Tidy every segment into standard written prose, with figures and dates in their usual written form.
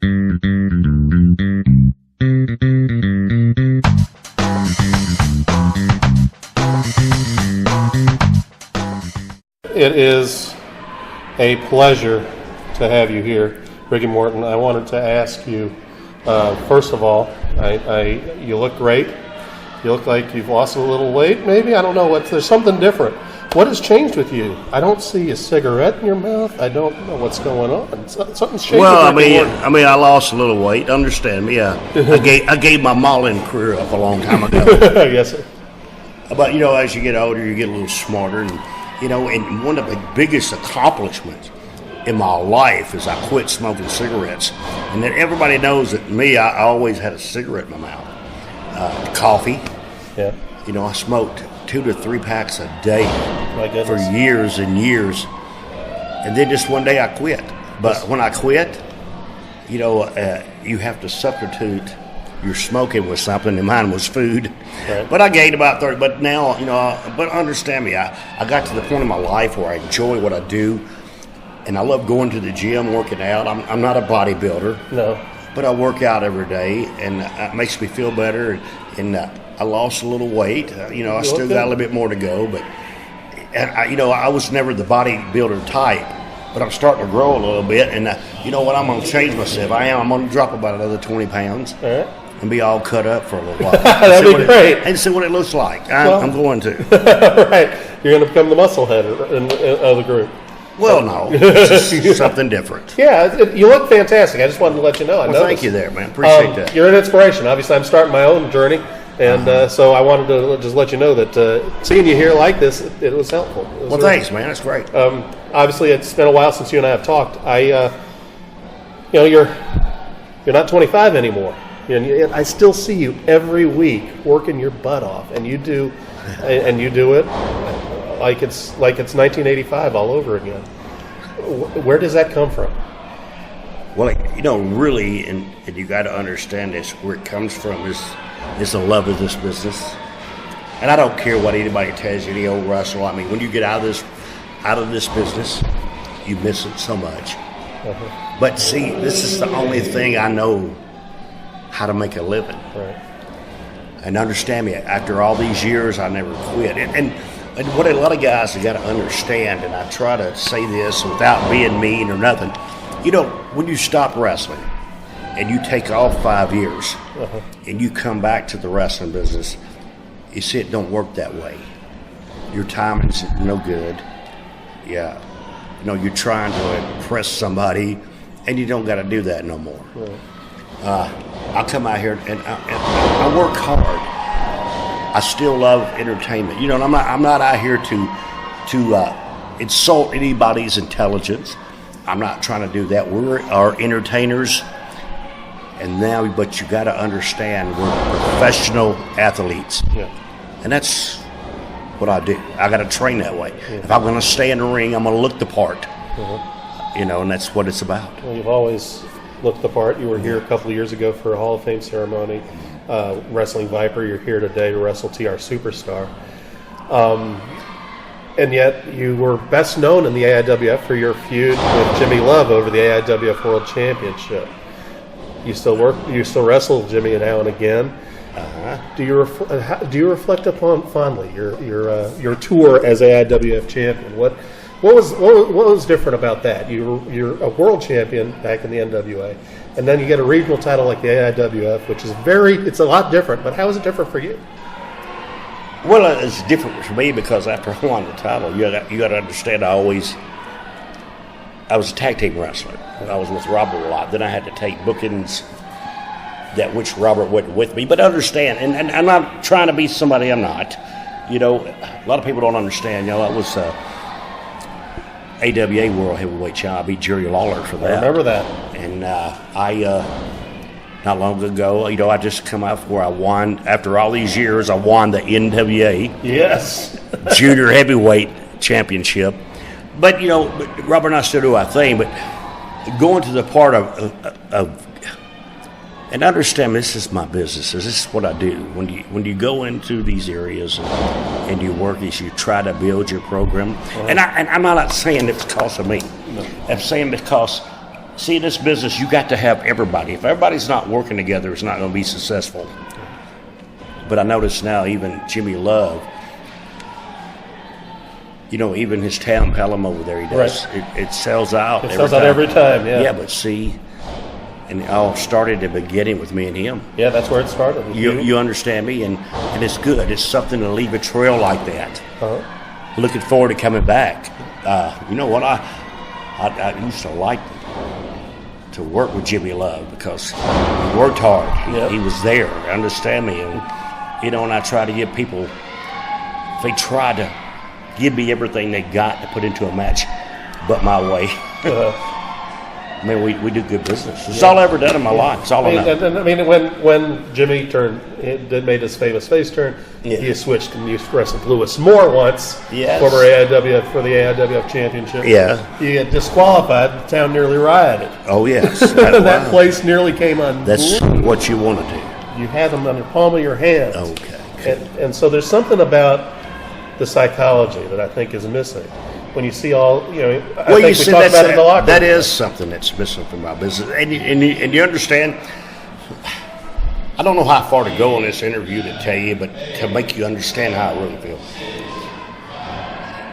It is a pleasure to have you here, Rick Morton. I wanted to ask you, first of all, you look great. You look like you've lost a little weight, maybe. I don't know. There's something different. What has changed with you? I don't see a cigarette in your mouth. I don't know what's going on. Something's changed. Well, I lost a little weight. Understand me? I gave my modeling career up a long time ago. Yes, sir. But as you get older, you get a little smarter, and and one of the biggest accomplishments in my life is I quit smoking cigarettes. And then everybody knows that I always had a cigarette in my mouth. Coffee. Yeah. I smoked 2 to 3 packs a day for years and years. And then just one day I quit. But when I quit, you have to substitute your smoking with something, and mine was food. Right. But I gained about 30. But now, but understand me, I got to the point in my life where I enjoy what I do, and I love going to the gym, working out. I'm not a bodybuilder. No. But I work out every day, and it makes me feel better. And I lost a little weight. I still got a little bit more to go. But I was never the bodybuilder type. But I'm starting to grow a little bit, and you know what? I'm going to change myself. I'm going to drop about another 20 pounds. All right. And be all cut up for a little while. That'd be great. And see what it looks like. I'm going to. Right. You're going to become the muscle head of the group. Well, no. It's just something different. Yeah, you look fantastic. I just wanted to let you know. Thank you there, man. Appreciate that. You're an inspiration. Obviously, I'm starting my own journey. And so I wanted to just let you know that seeing you here like this, it was helpful. Thanks, man. That's great. Obviously, it's been a while since you and I have talked. You're not 25 anymore. And I still see you every week working your butt off, and you do it like it's 1985 all over again. Where does that come from? Well, really, and you got to understand this. Where it comes from is the love of this business, and I don't care what anybody tells you. Any old wrestler, when you get out of this business, you miss it so much. Uh-huh. But see, this is the only thing I know how to make a living. Right. And understand me, after all these years, I never quit. And what a lot of guys have got to understand, and I try to say this without being mean or nothing, when you stop wrestling and you take off 5 years uh-huh. and you come back to the wrestling business, you see it don't work that way. Your timing's no good. Yeah. You're trying to impress somebody, and you don't got to do that no more. Right. I come out here and I work hard. I still love entertainment. I'm not out here to insult anybody's intelligence. I'm not trying to do that. We are entertainers, but you got to understand we're professional athletes, yeah. And that's what I do. I got to train that way. Yeah. If I'm going to stay in the ring, I'm going to look the part. Uh-huh. And that's what it's about. Well, you've always looked the part. You were here a couple of years ago for a Hall of Fame ceremony, wrestling Viper. You're here today to wrestle TR Superstar. And yet you were best known in the AIWF for your feud with Jimmy Love over the AIWF World Championship. You still wrestle Jimmy now and again. Uh-huh. Do you reflect upon fondly your tour as AIWF champion? What was different about that? You're a world champion back in the NWA, and then you get a regional title like the AIWF, which is it's a lot different. But how is it different for you? Well, it's different for me because after I won the title, you got to understand. I was a tag team wrestler. I was with Robert a lot. Then I had to take bookings that which Robert wasn't with me. But understand, and I'm not trying to be somebody I'm not. A lot of people don't understand. I was AWA World Heavyweight Champion. I beat Jerry Lawler for that. I remember that. And not long ago, I just come out where I won. After all these years, I won the NWA yes Junior Heavyweight Championship. But Robert and I still do our thing. But going to the part of and understand, this is my business. This is what I do. When you go into these areas and you work, you try to build your program. Uh-huh. And I'm not saying it's because of me. No. I'm saying because See, in this business, you got to have everybody. If everybody's not working together, it's not going to be successful. But I notice now, even Jimmy Love, even his town Pelham over there, he does. Right. It sells out. It sells out every time, yeah. Yeah, but see, and it all started at the beginning with me and him. Yeah, that's where it started. You understand me, and it's good. It's something to leave a trail like that. Uh-huh. Looking forward to coming back. You know what? I used to like to work with Jimmy Love because he worked hard. Yep. He was there. Understand me, and I try to give people. If they try to give me everything they got to put into a match, but my way. I mean, we do good business. It's all I ever done in my life. It's all I know. I mean, when Jimmy made his famous face turn, he switched and used wrestled Lewis Moore once, former AIWF for the AIWF championship. Yeah. He had disqualified. The town nearly rioted. Oh, yes. That place nearly came on. That's what you want to do. You had them on the palm of your hand. Okay. And so there's something about the psychology that I think is missing. When you see all, I think we talked about it in the locker room. That is something that's missing from my business. And you understand, I don't know how far to go on this interview to tell you, but to make you understand how I really feel.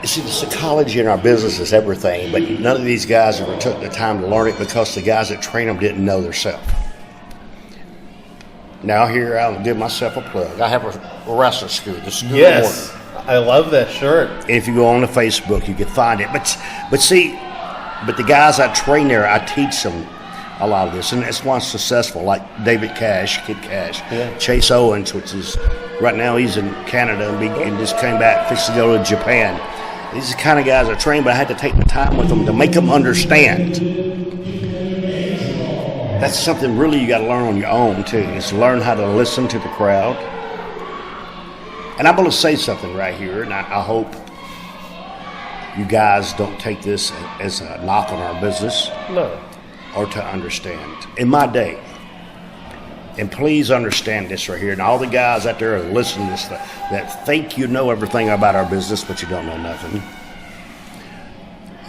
You see, the psychology in our business is everything, but none of these guys ever took the time to learn it because the guys that train them didn't know themselves. Now here, I'll give myself a plug. I have a wrestling school, the School of Morton. I love that shirt. If you go on the Facebook, you can find it. But the guys I train there, I teach them a lot of this, and that's why it's successful. Like David Cash, Kid Cash, Chase Owens, which is right now he's in Canada and just came back, fixed to go to Japan. These are the kind of guys I train, but I had to take the time with them to make them understand. That's something really you got to learn on your own too. Is learn how to listen to the crowd. And I'm going to say something right here, and I hope you guys don't take this as a knock on our business. No. Or to understand. In my day, and please understand this right here, and all the guys out there are listening to this that think you know everything about our business, but you don't know nothing.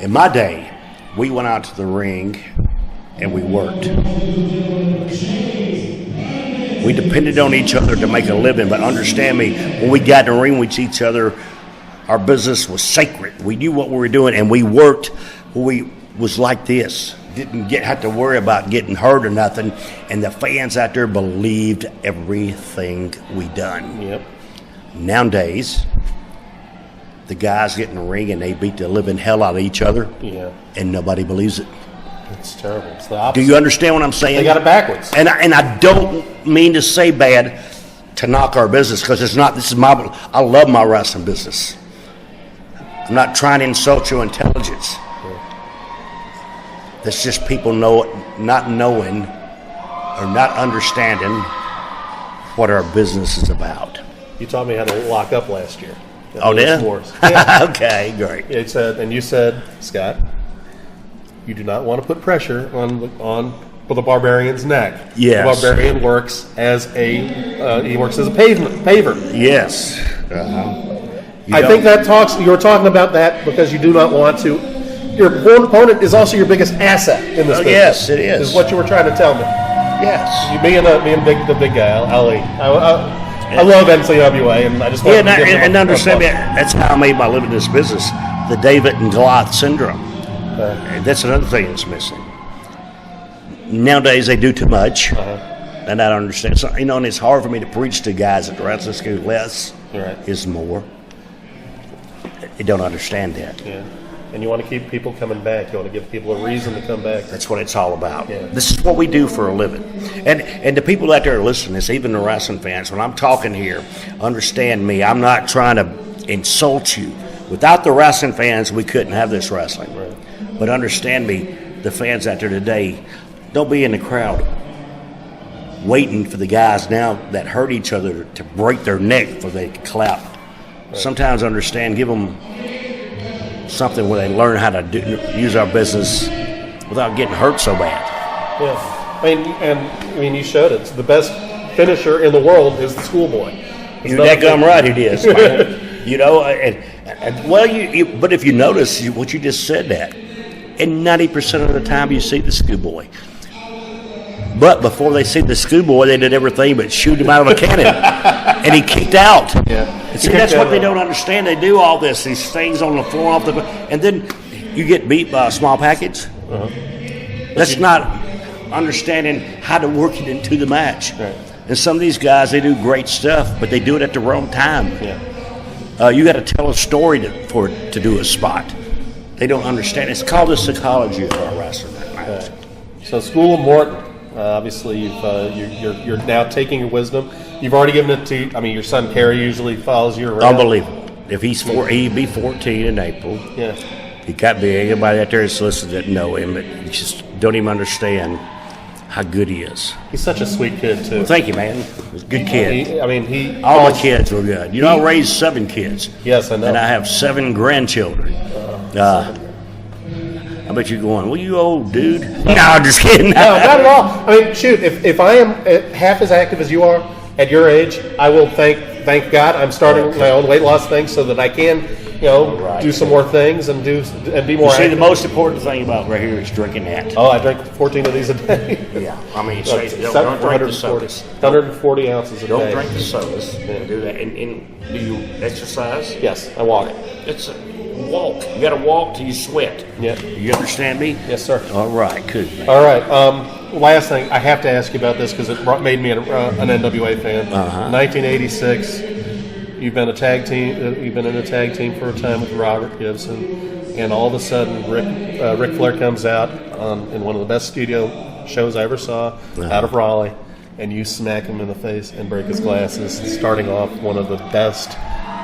In my day, we went out to the ring and we worked. We depended on each other to make a living, but understand me, when we got in the ring with each other, our business was sacred. We knew what we were doing, and we worked. We was like this. Didn't have to worry about getting hurt or nothing, and the fans out there believed everything we done. Yep. Nowadays, the guys get in the ring and they beat the living hell out of each other, and nobody believes it. It's terrible. It's the opposite. Do you understand what I'm saying? They got it backwards. And I don't mean to say bad to knock our business, because it's not. This is I love my wrestling business. I'm not trying to insult your intelligence. That's just people not knowing or not understanding what our business is about. You taught me how to lock up last year. Oh, did? Yeah. Okay, great. And you said, Scott, you do not want to put pressure on the Barbarian's neck. Yes. The Barbarian works as a paver. Yes. I think you're talking about that because you do not want to. Your opponent is also your biggest asset in this business. Yes, it is. Is what you were trying to tell me. Yes. You being the big guy, Ali. I love NCWA, and I just want to give them and understand me. That's how I made my living in this business. The David and Goliath syndrome. And that's another thing that's missing. Nowadays they do too much, and I don't understand. So, and it's hard for me to preach to guys at the wrestling school. Less is more. They don't understand that. Yeah. And you want to keep people coming back. You want to give people a reason to come back. That's what it's all about. Yeah. This is what we do for a living. And the people out there listening, this, even the wrestling fans, when I'm talking here, understand me. I'm not trying to insult you. Without the wrestling fans, we couldn't have this wrestling. Right. But understand me, the fans out there today, don't be in the crowd waiting for the guys now that hurt each other to break their neck before they clap. Right. Sometimes understand, give them something where they learn how to use our business without getting hurt so bad. Yeah, I mean, you showed it. The best finisher in the world is the schoolboy. You're that right, it is. But if you notice what you just said, that and 90% of the time you see the schoolboy. But before they see the schoolboy, they did everything but shoot him out of a cannon, and he kicked out. Yeah. And see, that's what they don't understand. They do all this, these things on the floor, and then you get beat by a small package. Uh-huh. That's not understanding how to work it into the match. Right. And some of these guys, they do great stuff, but they do it at the wrong time. Yeah. You got to tell a story to do a spot. They don't understand. It's called the psychology of our wrestling. Right. So, School of Morton. Obviously, you're now taking your wisdom. You've already given it to. I mean, your son Kerry usually follows you around. Unbelievable. If he'd be 14 in April. Yeah. He got big. Everybody out there is listening that know him, but you just don't even understand how good he is. He's such a sweet kid too. Well, thank you, man. He's a good kid. All my kids were good. You know, I raised 7 kids. Yes, I know. And I have 7 grandchildren. I bet you're going, well, you old dude. No, I'm just kidding. No, not at all. I mean, shoot, if I am half as active as you are at your age, I will thank God I'm starting my own weight loss thing so that I can, do some more things and be more active. See, the most important thing about right here is drinking that. Oh, I drink 14 of these a day. Yeah. I mean, don't drink the sodas. 140 ounces a day. Don't drink the sodas. Yeah. Do that. And do you exercise? Yes, I walk. It's a walk. You got to walk till you sweat. Yeah. You understand me? Yes, sir. All right. Good. All right. Last thing, I have to ask you about this because it made me an NWA fan. 1986. You've been a tag team. You've been in a tag team for a time with Robert Gibson, and all of a sudden, Ric Flair comes out in one of the best studio shows I ever saw out of Raleigh, and you smack him in the face and break his glasses, starting off one of the best.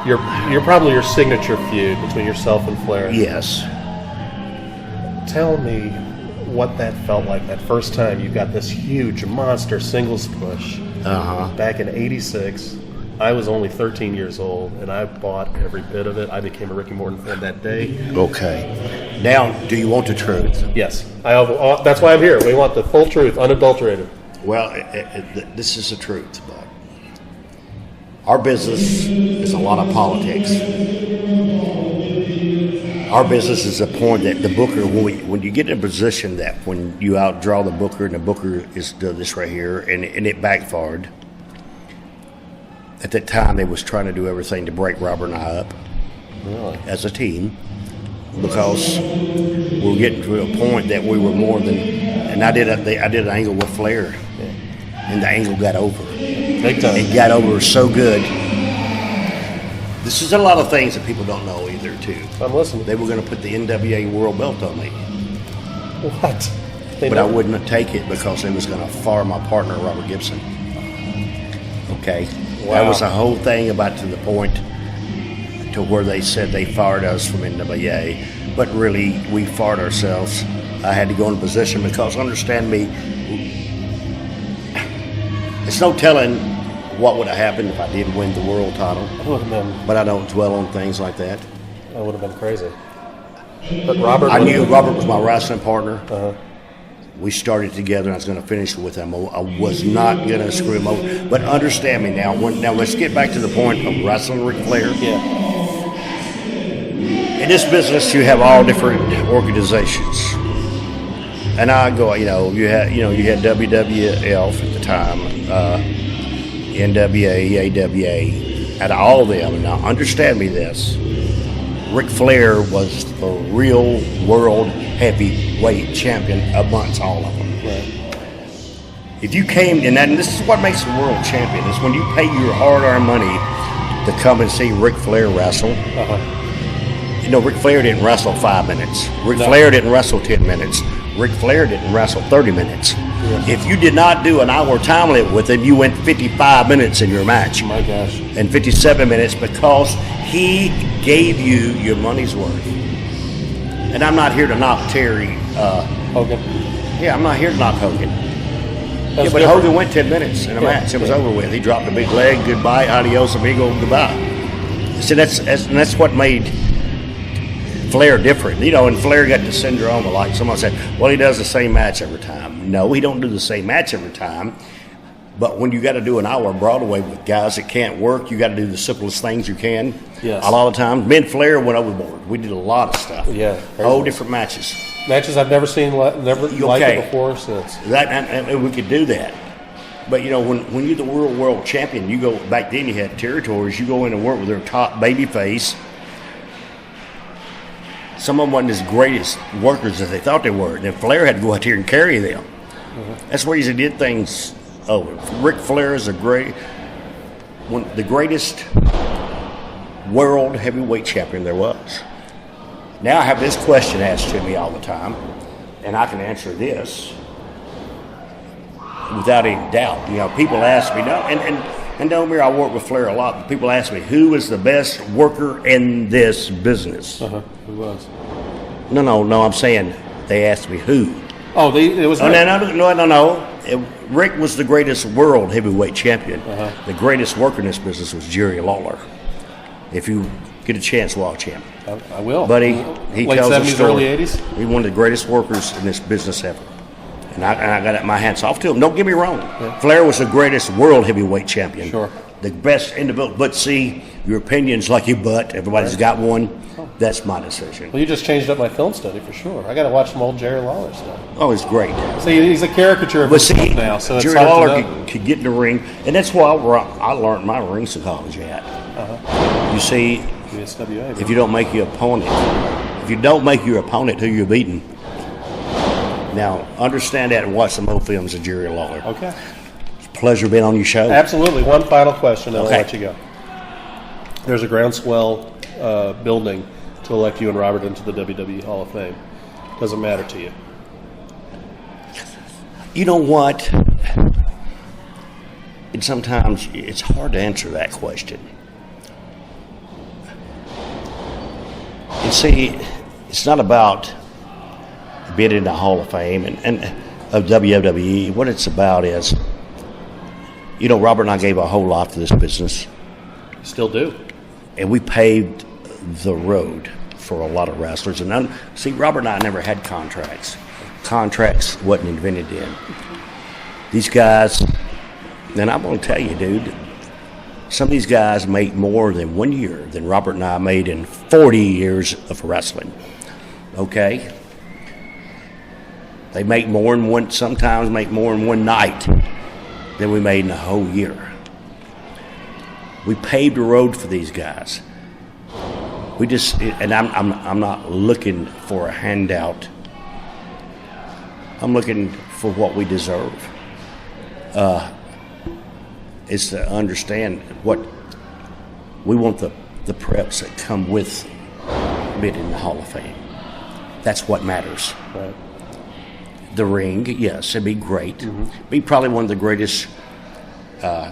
You're probably your signature feud between yourself and Flair. Yes. Tell me what that felt like that first time you got this huge monster singles push back in '86. I was only 13 years old, and I bought every bit of it. I became a Rick Morton fan that day. Okay. Now, do you want the truth? Yes. That's why I'm here. We want the full truth, unadulterated. Well, this is the truth. But our business is a lot of politics. Our business is a point that the booker, when you get in a position that when you outdraw the booker, and the booker is doing this right here, and it backfired. At that time, they was trying to do everything to break Robert and I up as a team because we were getting to a point that we were more than. And I did an angle with Flair, and the angle got over. Big time. It got over so good. This is a lot of things that people don't know either, too. I'm listening. They were going to put the NWA World Belt on me. What? I wouldn't take it because they was going to fire my partner, Robert Gibson. Okay. Wow. That was the whole thing about to the point to where they said they fired us from NWA, but really we fired ourselves. I had to go in position because, understand me, it's no telling what would have happened if I did win the world title. But I don't dwell on things like that. That would have been crazy. But Robert, I knew Robert was my wrestling partner. We started together, and I was going to finish with him. I was not going to screw him over. But understand me now. Now let's get back to the point of wrestling Ric Flair. Yeah. In this business, you have all different organizations, and I go. You had WWF at the time, NWA, AIWF. Out of all of them, now understand me this. Ric Flair was the real world heavyweight champion amongst all of them. Right. If you came, and this is what makes a world champion, is when you pay your hard-earned money to come and see Ric Flair wrestle. Ric Flair didn't wrestle 5 minutes. Ric Flair didn't wrestle 10 minutes. Ric Flair didn't wrestle 30 minutes. Yes. If you did not do an hour time limit with him, you went 55 minutes in your match. Oh my gosh. And 57 minutes because he gave you your money's worth. And I'm not here to knock Terry Hogan. Yeah, I'm not here to knock Hogan. But Hogan went 10 minutes in a match. It was over with. He dropped a big leg. Goodbye, adios, amigo, goodbye. See, that's what made Flair different. And Flair got the syndrome of, like someone said, well, he does the same match every time. No, he don't do the same match every time. But when you got to do an hour Broadway with guys that can't work, you got to do the simplest things you can. Yes. A lot of times, me and Flair went overboard. We did a lot of stuff. Yeah. Whole different matches. Matches I've never seen, never like Okay. it before or since. And we could do that. But, you know, when you're the world champion, you go, back then you had territories, you go in and work with their top baby face. Some of them wasn't as great as workers as they thought they were. And then Flair had to go out here and carry them. Mm-hmm. That's where he did things over. Ric Flair is the greatest world heavyweight champion there was. Now I have this question asked to me all the time, and I can answer this without any doubt. You know, people ask me, and don't I work with Flair a lot, but people ask me, who is the best worker in this business? Who was? No, I'm saying they asked me who. Oh, it was Rick. No. Rick was the greatest world heavyweight champion. The greatest worker in this business was Jerry Lawler. If you get a chance, watch him. I will. But he late tells 70s, a story. early 80s? He's one of the greatest workers in this business ever. And I got my hats off to him. Don't get me wrong. Yeah. Flair was the greatest world heavyweight champion. Sure. The best individual. But see, your opinion's like your butt. Everybody's got one. That's my decision. Well, you just changed up my film study for sure. I got to watch some old Jerry Lawler stuff. Oh, it's great. See, he's a caricature of himself now, so it's Jerry hard Lawler to know. could get in the ring, and that's why I learned my ring psychology at. You see, USWA, if you don't make your opponent, who you're beating. Now, understand that and watch some old films of Jerry Lawler. Okay. It's a pleasure being on your show. Absolutely. One final question, and Okay. I'll let you go. There's a groundswell building to elect you and Robert into the WWE Hall of Fame. Doesn't matter to you. You know what? And sometimes it's hard to answer that question. And see, it's not about being in the Hall of Fame and of WWE. What it's about is, you know, Robert and I gave our whole life to this business. Still do. And we paved the road for a lot of wrestlers. And see, Robert and I never had contracts. Contracts wasn't invented then. These guys, and I'm going to tell you, dude, some of these guys make more than 1 year than Robert and I made in 40 years of wrestling. Okay? They make more in one, sometimes make more in one night than we made in a whole year. We paved the road for these guys. We just, and I'm not looking for a handout. I'm looking for what we deserve. Is to understand what we want, the preps that come with being in the Hall of Fame. That's what matters. Right. The ring, yes, it'd be great. Be probably one of the greatest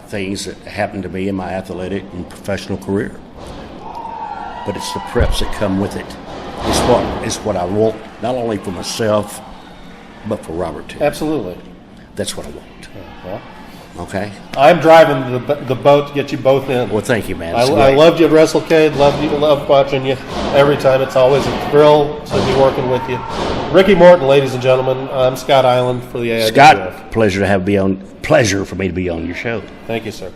things that happened to me in my athletic and professional career. But it's the preps that come with it. It's what I want, not only for myself, but for Robert too. Absolutely. That's what I want. Well, Okay? I'm driving the boat to get you both in. Well, thank you, man. I loved you at WrestleCade. Loved watching you every time. It's always a thrill to be working with you. Ricky Morton, ladies and gentlemen. I'm Scott Eiland for the AIWF. Scott, pleasure for me to be on your show. Thank you, sir.